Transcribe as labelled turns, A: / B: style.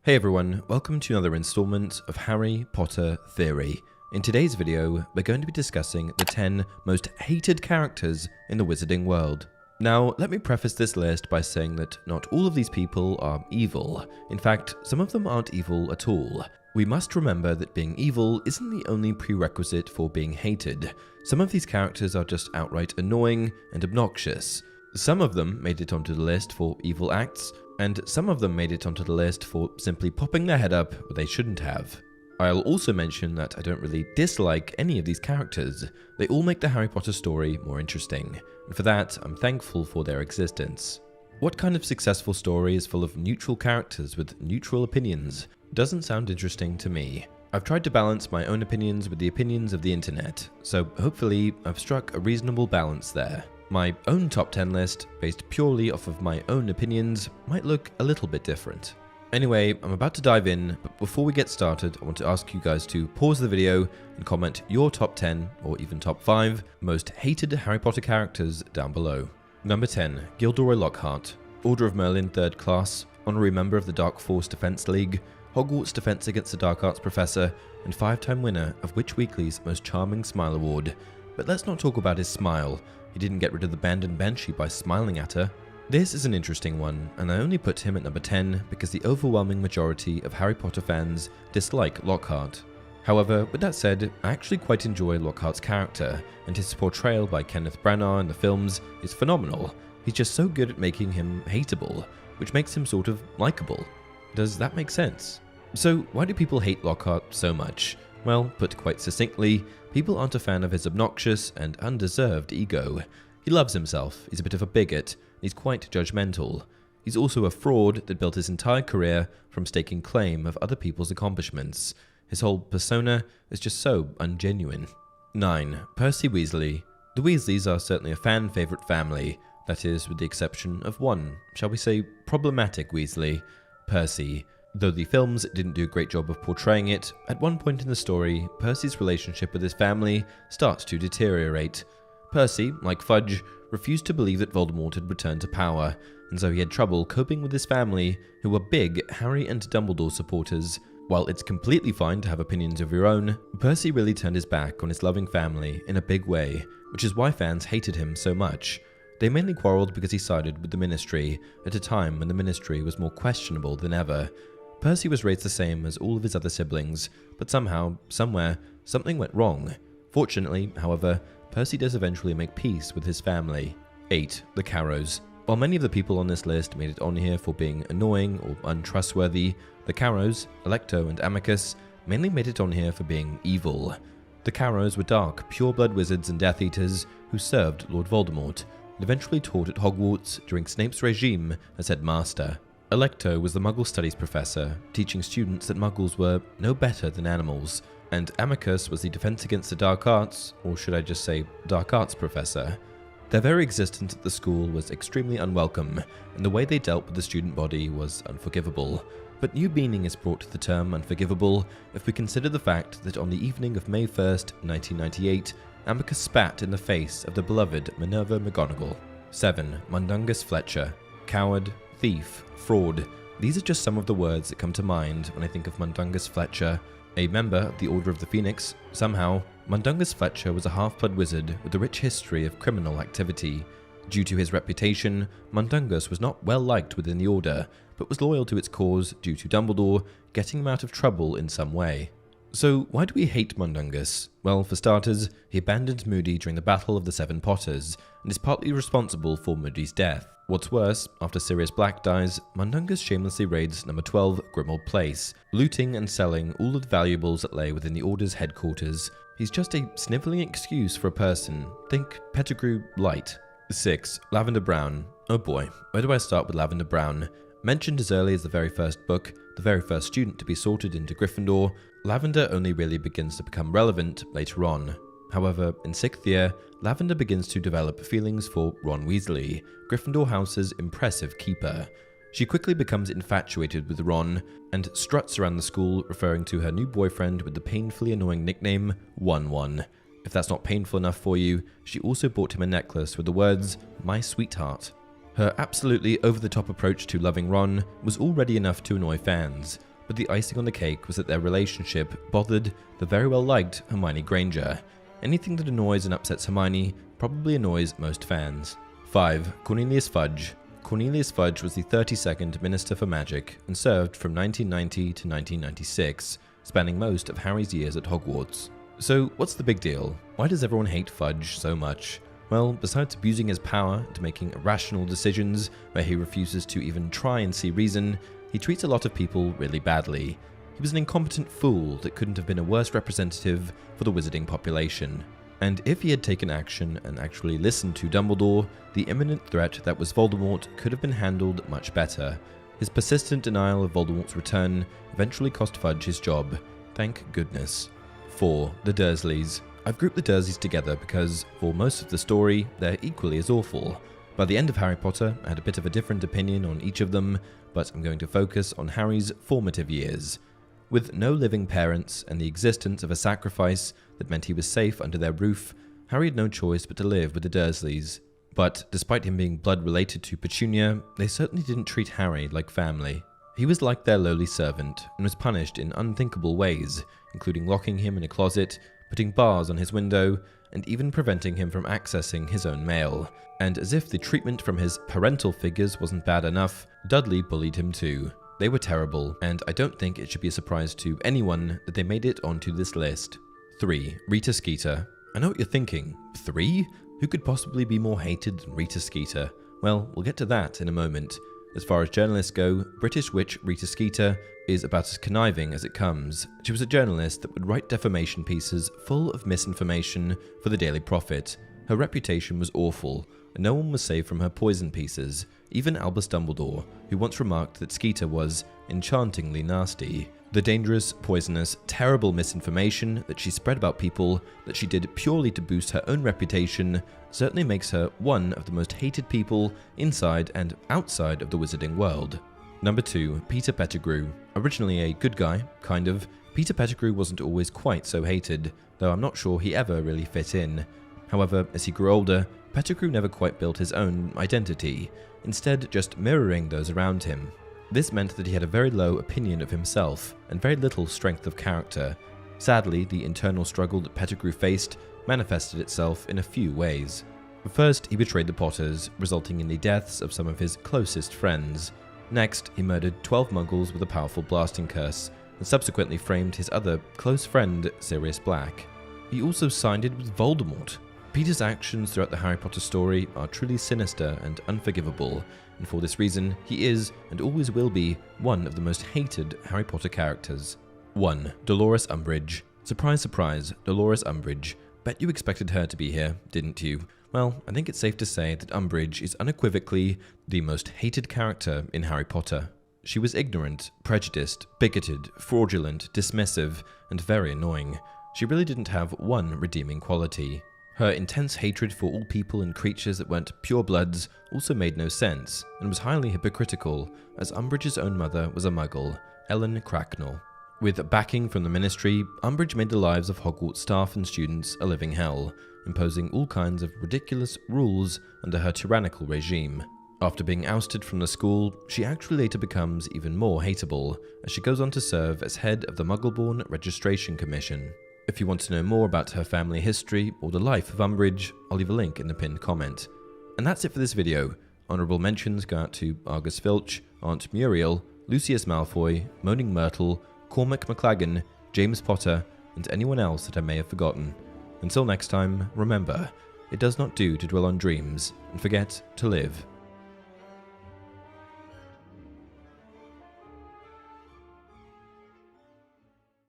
A: Hey everyone, welcome to another installment of Harry Potter Theory. In today's video, we're going to be discussing the 10 most hated characters in the wizarding world. Now, let me preface this list by saying that not all of these people are evil. In fact, some of them aren't evil at all. We must remember that being evil isn't the only prerequisite for being hated. Some of these characters are just outright annoying and obnoxious. Some of them made it onto the list for evil acts, and some of them made it onto the list for simply popping their head up where they shouldn't have. I'll also mention that I don't really dislike any of these characters. They all make the Harry Potter story more interesting, and for that, I'm thankful for their existence. What kind of successful story is full of neutral characters with neutral opinions? Doesn't sound interesting to me. I've tried to balance my own opinions with the opinions of the internet, so hopefully I've struck a reasonable balance there. My own top 10 list, based purely off of my own opinions, might look a little bit different. Anyway, I'm about to dive in, but before we get started, I want to ask you guys to pause the video and comment your top 10, or even top 5, most hated Harry Potter characters down below. Number 10, Gilderoy Lockhart, Order of Merlin 3rd Class, Honorary Member of the Dark Force Defense League, Hogwarts Defense Against the Dark Arts Professor, and 5-time winner of Witch Weekly's Most Charming Smile Award. But let's not talk about his smile. He didn't get rid of the abandoned banshee by smiling at her. This is an interesting one, and I only put him at number 10 because the overwhelming majority of Harry Potter fans dislike Lockhart. However, with that said, I actually quite enjoy Lockhart's character, and his portrayal by Kenneth Branagh in the films is phenomenal. He's just so good at making him hateable, which makes him sort of likable. Does that make sense? So why do people hate Lockhart so much? Well, put quite succinctly, people aren't a fan of his obnoxious and undeserved ego. He loves himself, he's a bit of a bigot, and he's quite judgmental. He's also a fraud that built his entire career from staking claim of other people's accomplishments. His whole persona is just so ungenuine. 9. Percy Weasley. The Weasleys are certainly a fan-favourite family, that is, with the exception of one, shall we say, problematic Weasley, Percy. Though the films didn't do a great job of portraying it, at one point in the story, Percy's relationship with his family starts to deteriorate. Percy, like Fudge, refused to believe that Voldemort had returned to power, and so he had trouble coping with his family, who were big Harry and Dumbledore supporters. While it's completely fine to have opinions of your own, Percy really turned his back on his loving family in a big way, which is why fans hated him so much. They mainly quarreled because he sided with the Ministry, at a time when the Ministry was more questionable than ever. Percy was raised the same as all of his other siblings, but somehow, somewhere, something went wrong. Fortunately, however, Percy does eventually make peace with his family. 8. The Caros. While many of the people on this list made it on here for being annoying or untrustworthy, the Caros, Alecto and Amicus, mainly made it on here for being evil. The Caros were dark, pure-blood wizards and Death Eaters who served Lord Voldemort, and eventually taught at Hogwarts during Snape's regime as headmaster. Alecto was the Muggle Studies professor, teaching students that Muggles were no better than animals, and Amicus was the Defense Against the Dark Arts, or should I just say, Dark Arts professor. Their very existence at the school was extremely unwelcome, and the way they dealt with the student body was unforgivable. But new meaning is brought to the term unforgivable if we consider the fact that on the evening of May 1st, 1998, Amicus spat in the face of the beloved Minerva McGonagall. 7. Mangus Fletcher. Coward, thief, fraud. These are just some of the words that come to mind when I think of Mangus Fletcher. A member of the Order of the Phoenix, somehow, Mangus Fletcher was a half-blood wizard with a rich history of criminal activity. Due to his reputation, Mangus was not well liked within the Order, but was loyal to its cause due to Dumbledore getting him out of trouble in some way. So why do we hate Mangus? Well, for starters, he abandoned Moody during the Battle of the Seven Potters, and is partly responsible for Moody's death. What's worse, after Sirius Black dies, Mangus shamelessly raids number 12 Grimmauld Place, looting and selling all of the valuables that lay within the Order's headquarters. He's just a snivelling excuse for a person. Think Petru light. 6. Lavender Brown. Oh boy, where do I start with Lavender Brown? Mentioned as early as the very first book, the very first student to be sorted into Gryffindor, Lavender only really begins to become relevant later on. However, in 6th year, Lavender begins to develop feelings for Ron Weasley, Gryffindor House's impressive keeper. She quickly becomes infatuated with Ron, and struts around the school referring to her new boyfriend with the painfully annoying nickname 1-1. If that's not painful enough for you, she also bought him a necklace with the words, "My sweetheart." Her absolutely over-the-top approach to loving Ron was already enough to annoy fans, but the icing on the cake was that their relationship bothered the very well-liked Hermione Granger. Anything that annoys and upsets Hermione probably annoys most fans. 5. Cornelius Fudge. Cornelius Fudge was the 32nd Minister for Magic and served from 1990 to 1996, spanning most of Harry's years at Hogwarts. So what's the big deal? Why does everyone hate Fudge so much? Well, besides abusing his power to making irrational decisions where he refuses to even try and see reason, he treats a lot of people really badly. He was an incompetent fool that couldn't have been a worse representative for the wizarding population. And if he had taken action and actually listened to Dumbledore, the imminent threat that was Voldemort could have been handled much better. His persistent denial of Voldemort's return eventually cost Fudge his job. Thank goodness. 4. The Dursleys. I've grouped the Dursleys together because, for most of the story, they're equally as awful. By the end of Harry Potter, I had a bit of a different opinion on each of them, but I'm going to focus on Harry's formative years. With no living parents and the existence of a sacrifice that meant he was safe under their roof, Harry had no choice but to live with the Dursleys. But despite him being blood related to Petunia, they certainly didn't treat Harry like family. He was like their lowly servant and was punished in unthinkable ways, including locking him in a closet, putting bars on his window, and even preventing him from accessing his own mail. And as if the treatment from his parental figures wasn't bad enough, Dudley bullied him too. They were terrible, and I don't think it should be a surprise to anyone that they made it onto this list. 3. Rita Skeeter. I know what you're thinking. 3? Who could possibly be more hated than Rita Skeeter? Well, we'll get to that in a moment. As far as journalists go, British witch Rita Skeeter is about as conniving as it comes. She was a journalist that would write defamation pieces full of misinformation for the Daily Prophet. Her reputation was awful, and no one was safe from her poison pieces, even Albus Dumbledore, who once remarked that Skeeter was enchantingly nasty. The dangerous, poisonous, terrible misinformation that she spread about people that she did purely to boost her own reputation certainly makes her one of the most hated people inside and outside of the wizarding world. Number 2. Peter Pettigrew. Originally a good guy, kind of, Peter Pettigrew wasn't always quite so hated, though I'm not sure he ever really fit in. However, as he grew older, Pettigrew never quite built his own identity, instead just mirroring those around him. This meant that he had a very low opinion of himself and very little strength of character. Sadly, the internal struggle that Pettigrew faced manifested itself in a few ways. First, he betrayed the Potters, resulting in the deaths of some of his closest friends. Next, he murdered 12 Muggles with a powerful blasting curse, and subsequently framed his other close friend, Sirius Black. He also sided with Voldemort. Peter's actions throughout the Harry Potter story are truly sinister and unforgivable, and for this reason, he is, and always will be, one of the most hated Harry Potter characters. 1. Dolores Umbridge. Surprise, surprise, Dolores Umbridge. Bet you expected her to be here, didn't you? Well, I think it's safe to say that Umbridge is unequivocally the most hated character in Harry Potter. She was ignorant, prejudiced, bigoted, fraudulent, dismissive, and very annoying. She really didn't have one redeeming quality. Her intense hatred for all people and creatures that weren't purebloods also made no sense, and was highly hypocritical, as Umbridge's own mother was a Muggle, Ellen Cracknell. With backing from the Ministry, Umbridge made the lives of Hogwarts staff and students a living hell, imposing all kinds of ridiculous rules under her tyrannical regime. After being ousted from the school, she actually later becomes even more hateable, as she goes on to serve as head of the Muggleborn Registration Commission. If you want to know more about her family history or the life of Umbridge, I'll leave a link in the pinned comment. And that's it for this video. Honourable mentions go out to Argus Filch, Aunt Muriel, Lucius Malfoy, Moaning Myrtle, Cormac McLagan, James Potter, and anyone else that I may have forgotten. Until next time, remember, it does not do to dwell on dreams and forget to live.